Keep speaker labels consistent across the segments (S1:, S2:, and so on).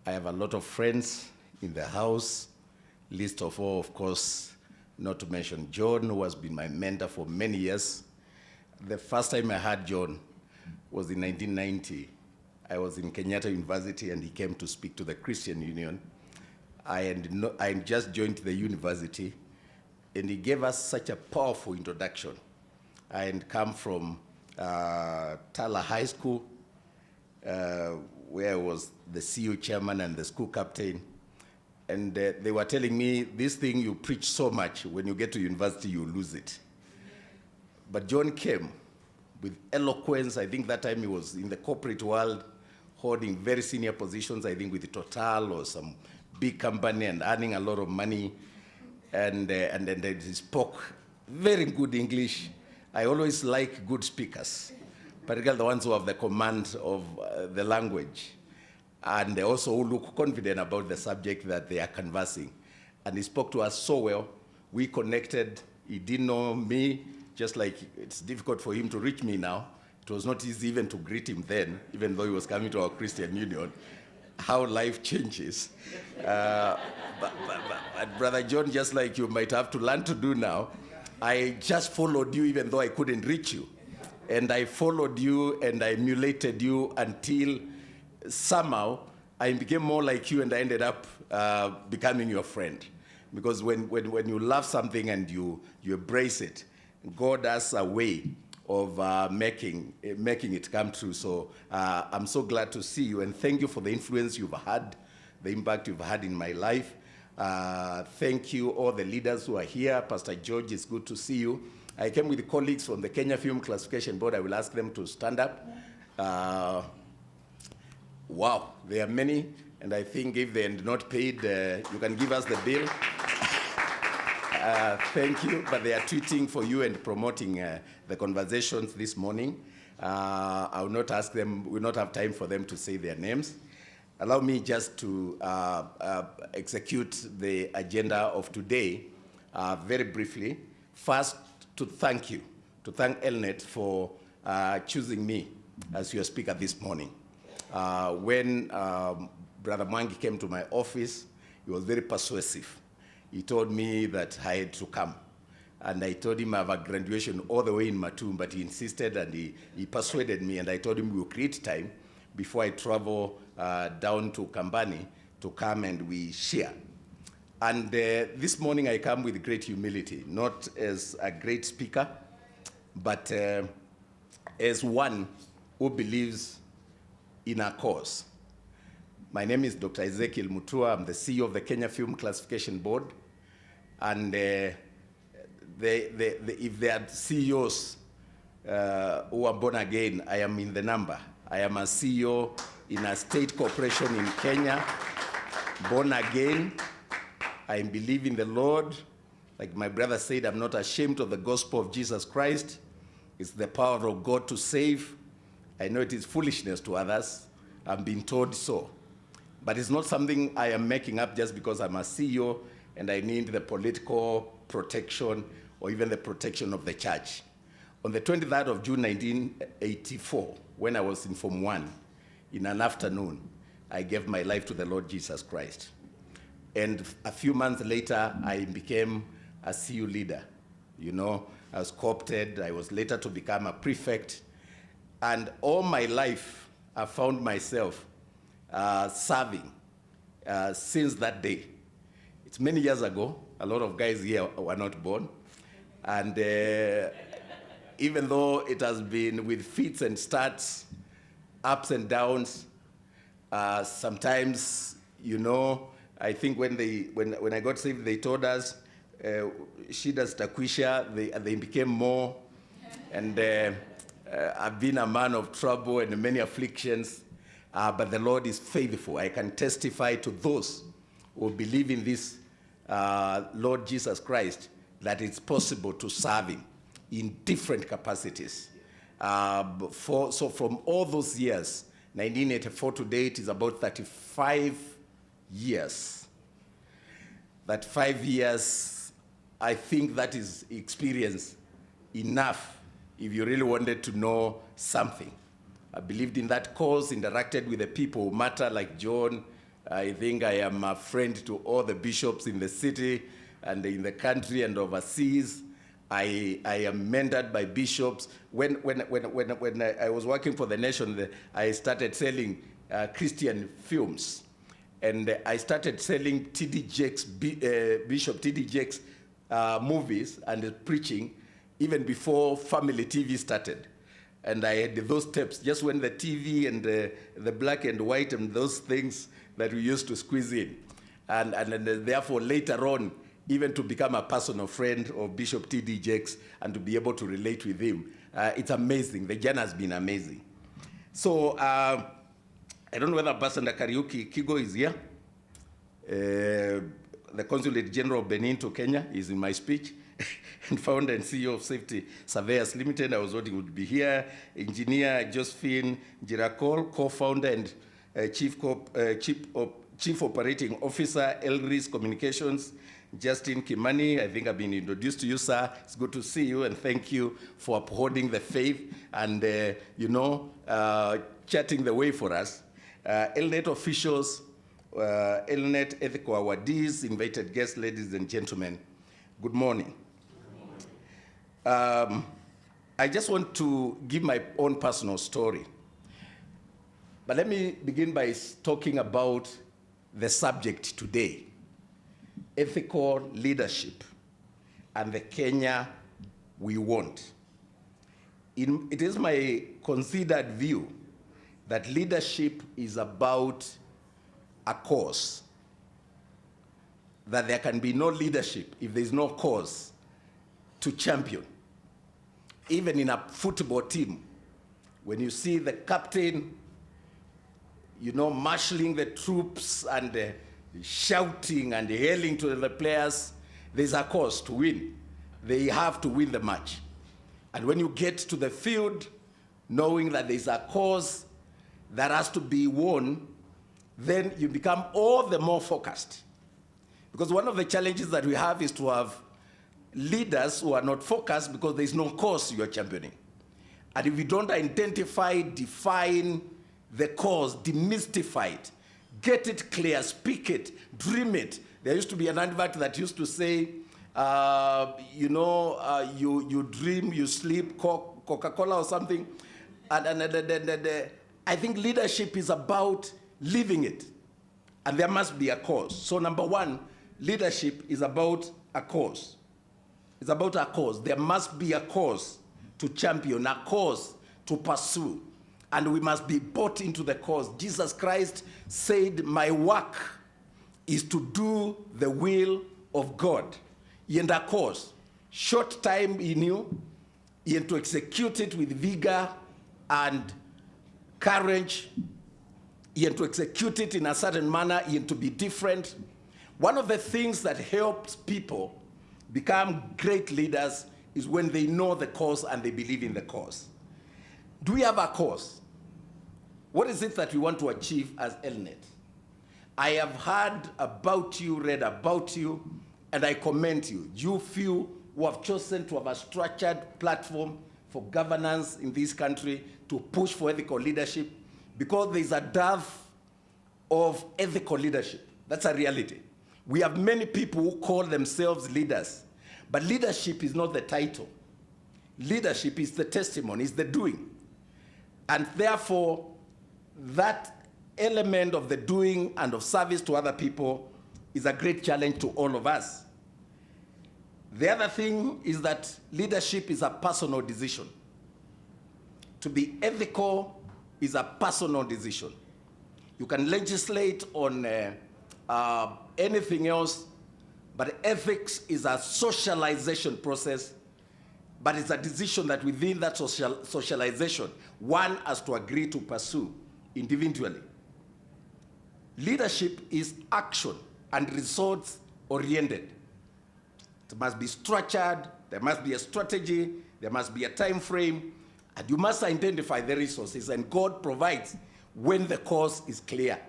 S1: I have a lot of friends in the house, least of all, of course, not to mention John, who has been my mentor for many years. The first time I had John was in 1990. I was in Kenyatta University and he came to speak to the Christian Union. I had just joined the university and he gave us such a powerful introduction. I had come from Tala High School, where I was the CU chairman and the school captain. And they were telling me, this thing you preach so much, when you get to university, you lose it. But John came with eloquence. I think that time he was in the corporate world, holding very senior positions, I think with Total or some big company and earning a lot of money. And then he spoke very good English. I always like good speakers, particularly the ones who have the command of the language. And they also look confident about the subject that they are conversing. And he spoke to us so well. We connected. He didn't know me, just like it's difficult for him to reach me now. It was not easy even to greet him then, even though he was coming to our Christian Union. How life changes. But Brother John, just like you might have to learn to do now, I just followed you even though I couldn't reach you. And I followed you and I emulated you until somehow I became more like you and I ended up becoming your friend. Because when you love something and you embrace it, God has a way of making it come true. So I'm so glad to see you and thank you for the influence you've had, the impact you've had in my life. Thank you, all the leaders who are here. Pastor George, it's good to see you. I came with colleagues from the Kenya Film Classification Board. I will ask them to stand up. Wow, there are many, and I think if they are not paid, you can give us the bill. Thank you, but they are tweeting for you and promoting the conversations this morning. I will not ask them, we will not have time for them to say their names. Allow me just to execute the agenda of today very briefly. First, to thank you, to thank ELNET for choosing me as your speaker this morning. When Brother Mwangi came to my office, he was very persuasive. He told me that I had to come. And I told him I have a graduation all the way in Mutua, but he insisted and he persuaded me, and I told him we'll create time before I travel down to Kambani to come and we share. And this morning I come with great humility, not as a great speaker, but as one who believes in our cause. My name is Dr. Ezekiel Mutua. I'm the CEO of the Kenya Film Classification Board. And if there are CEOs who are born again, I am in the number. I am a CEO in a state corporation in Kenya, born again. I believe in the Lord. Like my brother said, I'm not ashamed of the gospel of Jesus Christ. It's the power of God to save. I know it is foolishness to others. I'm being told so. But it's not something I am making up just because I'm a CEO and I need the political protection or even the protection of the church. On the 23rd of June, 1984, when I was in Form 1, in an afternoon, I gave my life to the Lord Jesus Christ. And a few months later, I became a CU leader. You know, I was co-opted. I was later to become a prefect. And all my life, I found myself serving since that day. It's many years ago. A lot of guys here were not born. And even though it has been with fits and starts, ups and downs, sometimes, you know, I think when I got saved, they told us, Shida's Takwisha, they became more. And I've been a man of trouble and many afflictions, but the Lord is faithful. I can testify to those who believe in this Lord Jesus Christ that it's possible to serve him in different capacities. So from all those years, 1984 to date is about 35 years. That 5 years, I think that is experience enough if you really wanted to know something. I believed in that cause, interacted with the people who matter, like John, I think I am a friend to all the bishops in the city and in the country and overseas. I am mentored by bishops. When I was working for the nation, I started selling Christian films. And I started selling T.D. Jakes, Bishop T.D. Jakes movies and preaching even before family TV started. And I had those tapes just when the TV and the black and white and those things that we used to squeeze in. And therefore later on, even to become a personal friend of Bishop T.D. Jakes and to be able to relate with him, it's amazing. The journey has been amazing. So I don't know whether Ambassador Kariuki Kigo is here. The Consulate General of Benin to Kenya is in my speech. And founder and CEO of Safety Surveyors Limited. I was hoping would be here. Engineer Josephine Girakol, co-founder and Chief Operating Officer, Elris Communications. Justin Kimani, I think I've been introduced to you, sir. It's good to see you, and thank you for upholding the faith and, charting the way for us. ELNET officials, ELNET ethical awardees, invited guests, ladies and gentlemen, good morning. I just want to give my own personal story. But let me begin by talking about the subject today, ethical leadership and the Kenya we want. It is my considered view that leadership is about a cause, that there can be no leadership if there is no cause to champion. Even in a football team, when you see the captain, marshalling the troops and shouting and hailing to the players, there's a cause to win. They have to win the match. And when you get to the field, knowing that there's a cause that has to be won, then you become all the more focused. Because one of the challenges that we have is to have leaders who are not focused because there's no cause you are championing. And if you don't identify, define the cause, demystify it, get it clear, speak it, dream it. There used to be an advert that used to say, you dream, you sleep, Coca-Cola or something. And I think leadership is about living it. And there must be a cause. So number one, leadership is about a cause. It's about a cause. There must be a cause to champion, a cause to pursue. And we must be bought into the cause. Jesus Christ said, my work is to do the will of God. And a cause, short time in you, and to execute it with vigor and courage, and to execute it in a certain manner, and to be different. One of the things that helps people become great leaders is when they know the cause and they believe in the cause. Do we have a cause? What is it that we want to achieve as ELNET? I have heard about you, read about you, and I commend you. You few who have chosen to have a structured platform for governance in this country to push for ethical leadership, because there is a dearth of ethical leadership. That's a reality. We have many people who call themselves leaders, but leadership is not the title. Leadership is the testimony, is the doing. And therefore, that element of the doing and of service to other people is a great challenge to all of us. The other thing is that leadership is a personal decision. To be ethical is a personal decision. You can legislate on anything else, but ethics is a socialization process, but it's a decision that within that socialization, one has to agree to pursue individually. Leadership is action and results oriented. It must be structured, there must be a strategy, there must be a time frame, and you must identify the resources, and God provides when the cause is clear.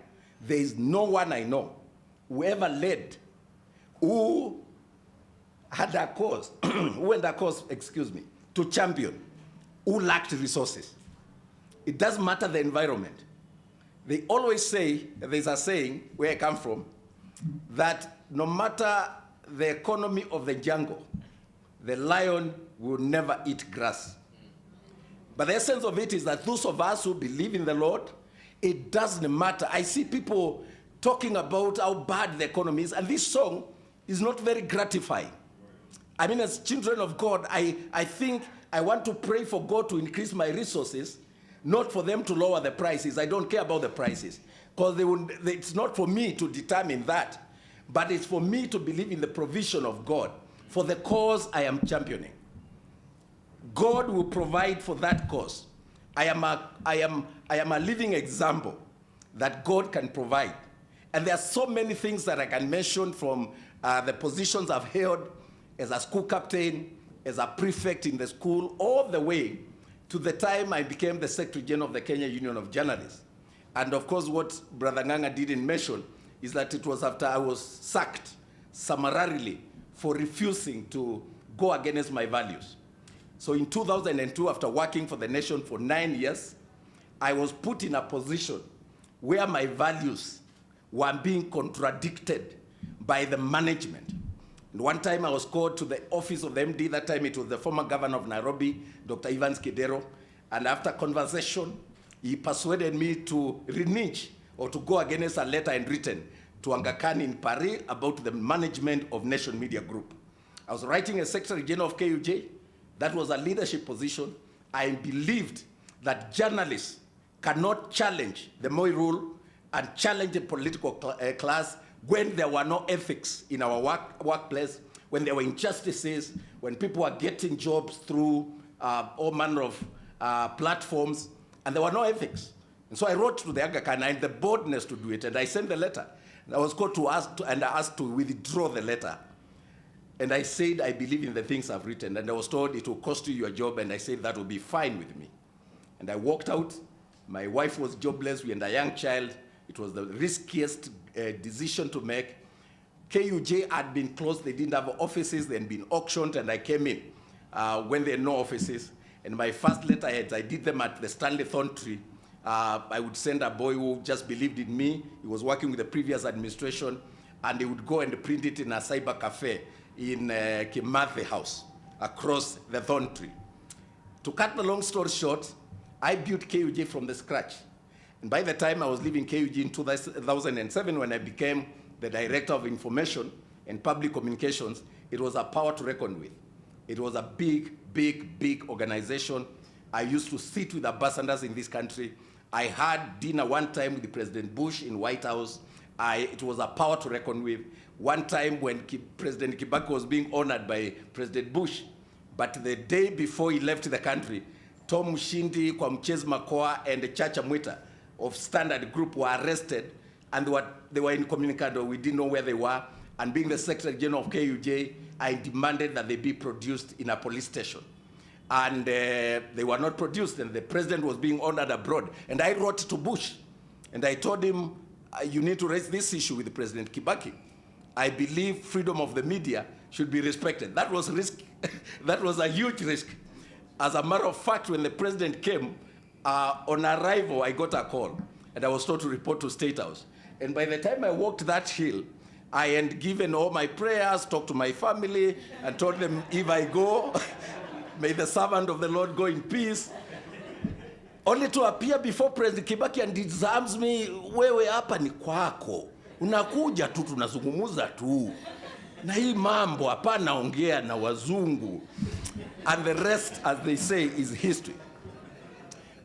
S1: There is no one I know who ever led, who had a cause, who had a cause, to champion, who lacked resources. It doesn't matter the environment. They always say, there's a saying where I come from, that no matter the economy of the jungle, the lion will never eat grass. But the essence of it is that those of us who believe in the Lord, it doesn't matter. I see people talking about how bad the economy is, and this song is not very gratifying. I mean, as children of God, I think I want to pray for God to increase my resources, not for them to lower the prices. I don't care about the prices, because it's not for me to determine that, but it's for me to believe in the provision of God for the cause I am championing. God will provide for that cause. I am a living example that God can provide. And there are so many things that I can mention, from the positions I've held as a school captain, as a prefect in the school, all the way to the time I became the Secretary General of the Kenya Union of Journalists. And of course, what Brother Nganga didn't mention is that it was after I was sacked summarily for refusing to go against my values. So in 2002, after working for the nation for 9 years, I was put in a position where my values were being contradicted by the management. And one time I was called to the office of the MD. That time it was the former governor of Nairobi, Dr. Evans Kidero. And after conversation, he persuaded me to renege or to go against a letter handwritten to Aga Khan in Paris about the management of Nation Media Group. I was writing as Secretary General of KUJ. That was a leadership position. I believed that journalists cannot challenge the Moi rule and challenge the political class when there were no ethics in our workplace, when there were injustices, when people were getting jobs through all manner of platforms, and there were no ethics. And so I wrote to the Aga Khan, I had the boldness to do it, and I sent the letter. And I was called to ask, and I asked to withdraw the letter. And I said, I believe in the things I've written. And I was told it will cost you your job, and I said that will be fine with me. And I walked out. My wife was jobless. We had a young child. It was the riskiest decision to make. KUJ had been closed. They didn't have offices. They had been auctioned, and I came in when there were no offices. And my first letterheads, I did them at the Stanley Thorntree. I would send a boy who just believed in me. He was working with the previous administration, and he would go and print it in a cyber cafe in Kimathi House across the Thorntree. To cut the long story short, I built KUJ from the scratch. And by the time I was leaving KUJ in 2007, when I became the Director of Information and Public Communications, it was a power to reckon with. It was a big, big, big organization. I used to sit with ambassadors in this country. I had dinner one time with President Bush in White House. It was a power to reckon with. One time when President Kibaki was being honored by President Bush, but the day before he left the country, Tom Mushindi, Kwamchez Makoa, and Chacha Mwita of Standard Group were arrested, and they were incommunicado. We didn't know where they were. And being the Secretary General of KUJ, I demanded that they be produced in a police station. And they were not produced, and the president was being honored abroad. And I wrote to Bush, and I told him, you need to raise this issue with President Kibaki. I believe freedom of the media should be respected. That was risk. That was a huge risk. As a matter of fact, when the president came, on arrival, I got a call, and I was told to report to State House. And by the time I walked that hill, I had given all my prayers, talked to my family, and told them, if I go, may the servant of the Lord go in peace. Only to appear before President Kibaki and disarms me, wewe hapa ni kwako. Unakuja tu tunazungumuza tu. Na hii mambo hapana ongea na wazungu. And the rest, as they say, is history.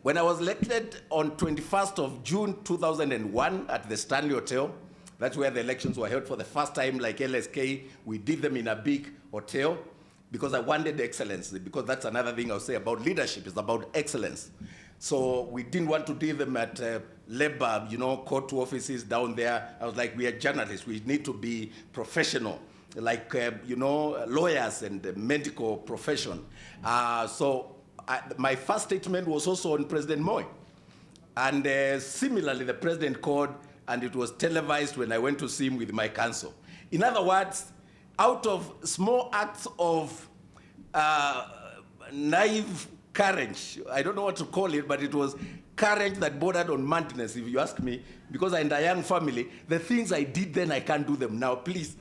S1: When I was elected on 21st of June 2001 at the Stanley Hotel, that's where the elections were held for the first time, like LSK. We did them in a big hotel because I wanted excellence, because that's another thing I'll say about leadership, is about excellence. So we didn't want to do them at labor, court offices down there. I was like, we are journalists. We need to be professional, like, lawyers and the medical profession. So my first statement was also on President Moi. And similarly, the president called, and it was televised when I went to see him with my counsel. In other words, out of small acts of naive courage, I don't know what to call it, but it was courage that bordered on madness, if you ask me, because I'm in a young family. The things I did then, I can't do them now, please.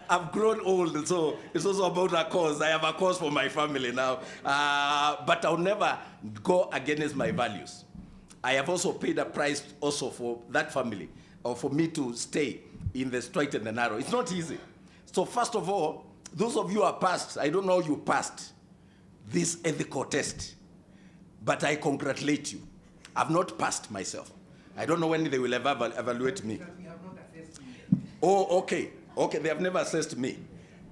S1: I've grown old, so it's also about a cause. I have a cause for my family now. But I'll never go against my values. I have also paid a price also for that family, or for me to stay in the straight and the narrow. It's not easy. So first of all, those of you who are passed, I don't know how you passed this ethical test, but I congratulate you. I've not passed myself. I don't know when they will ever evaluate me.
S2: Because we have not assessed you yet.
S1: Oh, okay. Okay, they have never assessed me.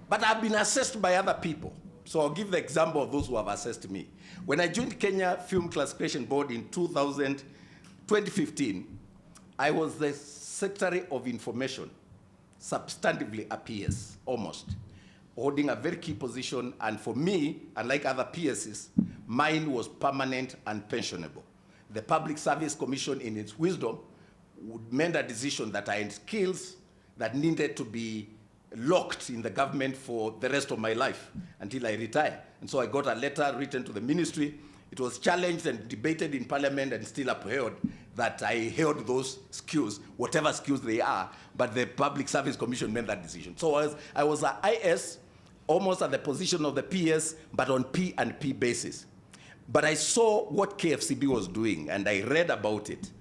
S1: But I've been assessed by other people. So I'll give the example of those who have assessed me. When I joined Kenya Film Classification Board in 2015, I was the Secretary of Information, substantively a PS, almost, holding a very key position. And for me, unlike other PSs, mine was permanent and pensionable. The Public Service Commission, in its wisdom, would make a decision that I had skills that needed to be locked in the government for the rest of my life until I retire. And so I got a letter written to the ministry. It was challenged and debated in Parliament and still upheld that I held those skills, whatever skills they are, but the Public Service Commission made that decision. So I was an IS, almost at the position of the PS, but on P and P basis. But I saw what KFCB was doing, and I read about it.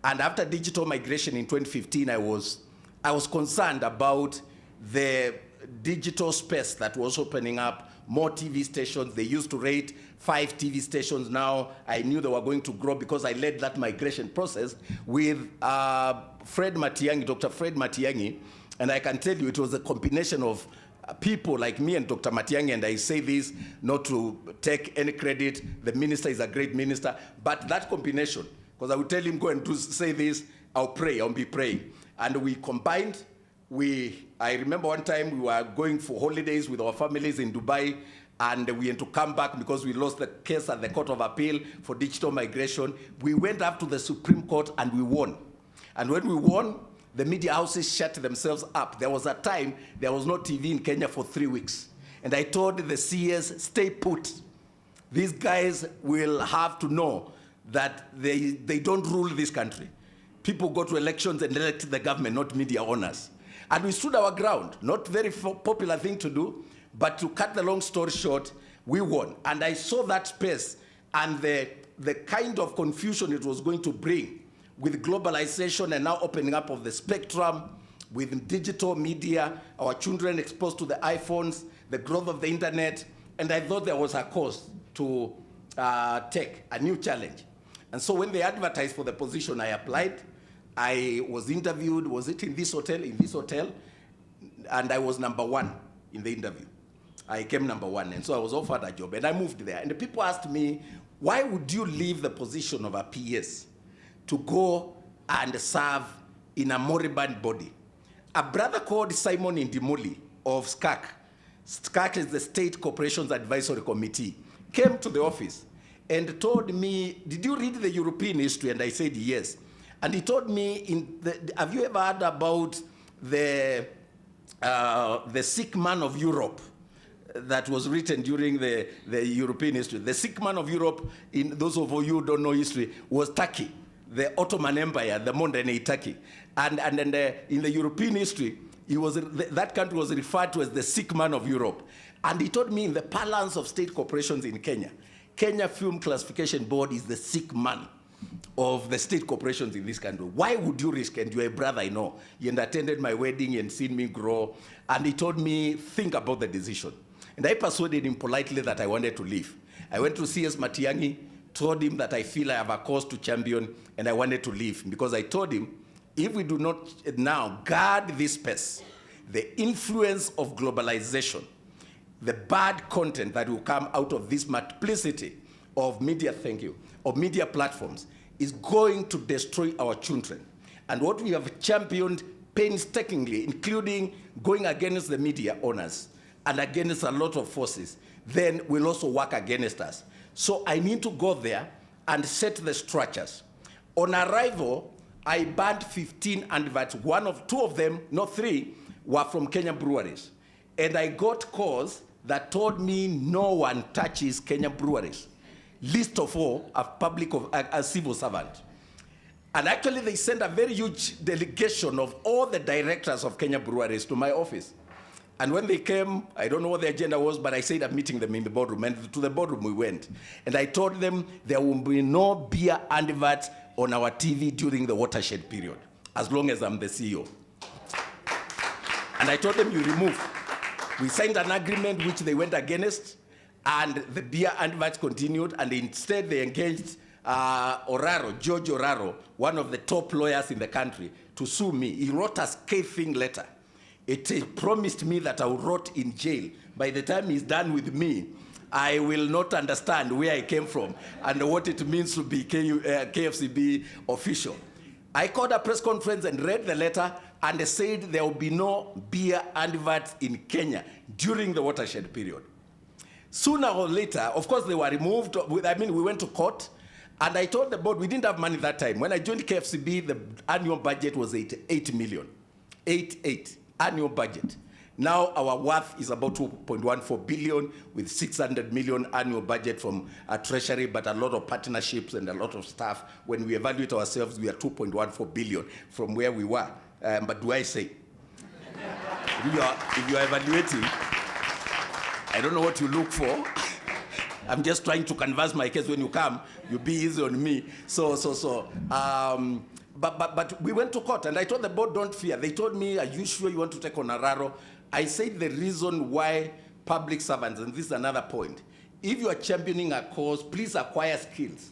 S1: And after digital migration in 2015, I was concerned about the digital space that was opening up, more TV stations. They used to rate 5 TV stations. Now I knew they were going to grow because I led that migration process with Fred Matiang'i, Dr. Fred Matiang'i, and I can tell you it was a combination of people like me and Dr. Matiang'i, and I say this not to take any credit. The minister is a great minister, but that combination, because I would tell him, go and say this, I'll pray, I'll be praying. And we combined. I remember one time we were going for holidays with our families in Dubai, and we had to come back because we lost the case at the Court of Appeal for digital migration. We went up to the Supreme Court and we won. And when we won, the media houses shut themselves up. There was a time there was no TV in Kenya for 3 weeks. And I told the CS, stay put. These guys will have to know that they don't rule this country. People go to elections and elect the government, not media owners. And we stood our ground. Not very popular thing to do, but to cut the long story short, we won. And I saw that space and the kind of confusion it was going to bring with globalization and now opening up of the spectrum, with digital media, our children exposed to the iPhones, the growth of the internet, and I thought there was a cause to take a new challenge. And so when they advertised for the position, I applied. I was interviewed, was it in this hotel? In this hotel. And I was number 1 in the interview. I came number 1, and so I was offered a job, and I moved there. And the people asked me, why would you leave the position of a PS to go and serve in a moribund body? A brother called Simon Indimuli of SCAC is the State Corporations Advisory Committee, came to the office and told me, did you read the European history? And I said, yes. And he told me, have you ever heard about the sick man of Europe that was written during the European history? The sick man of Europe, in those of you who don't know history, was Turkey, the Ottoman Empire, the modern day Turkey. And in the European history, that country was referred to as the sick man of Europe. And he told me in the parlance of state corporations in Kenya, Kenya Film Classification Board is the sick man of the state corporations in this country. Why would you risk? And you're a brother, I know. You had attended my wedding and seen me grow. And he told me, think about the decision. And I persuaded him politely that I wanted to leave. I went to CS Matiang'i, told him that I feel I have a cause to champion, and I wanted to leave. Because I told him, if we do not now guard this space, the influence of globalization, the bad content that will come out of this multiplicity of media, of media platforms, is going to destroy our children. And what we have championed painstakingly, including going against the media owners and against a lot of forces, then will also work against us. So I need to go there and set the structures. On arrival, I banned 15 adverts. Two of them, not 3, were from Kenyan breweries. And I got calls that told me no one touches Kenyan breweries. least of all a civil servant. And actually, they sent a very huge delegation of all the directors of Kenya breweries to my office. And when they came, I don't know what the agenda was, but I said I'm meeting them in the boardroom. And to the boardroom we went. And I told them there will be no beer adverts on our TV during the watershed period, as long as I'm the CEO. And I told them, you remove. We signed an agreement which they went against, and the beer adverts continued, and instead they engaged George Oraro, one of the top lawyers in the country, to sue me. He wrote a scathing letter. It promised me that I would rot in jail. By the time he's done with me, I will not understand where I came from and what it means to be KFCB official. I called a press conference and read the letter, and they said there will be no beer adverts in Kenya during the watershed period. Sooner or later, of course, they were removed. I mean, we went to court, and I told the board we didn't have money that time. When I joined KFCB, the annual budget was 88 million. 88 annual budget. Now our worth is about 2.14 billion with 600 million annual budget from our treasury, but a lot of partnerships and a lot of stuff. When we evaluate ourselves, we are 2.14 billion from where we were. But do I say? If you are evaluating, I don't know what you look for. I'm just trying to canvass my case. When you come, you be easy on me. But we went to court, and I told the board, don't fear. They told me, are you sure you want to take on Oraro? I said the reason why public servants, and this is another point, if you are championing a cause, please acquire skills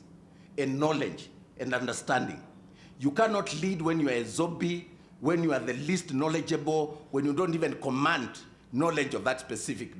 S1: and knowledge and understanding. You cannot lead when you are a zombie, when you are the least knowledgeable, when you don't even command knowledge of that specific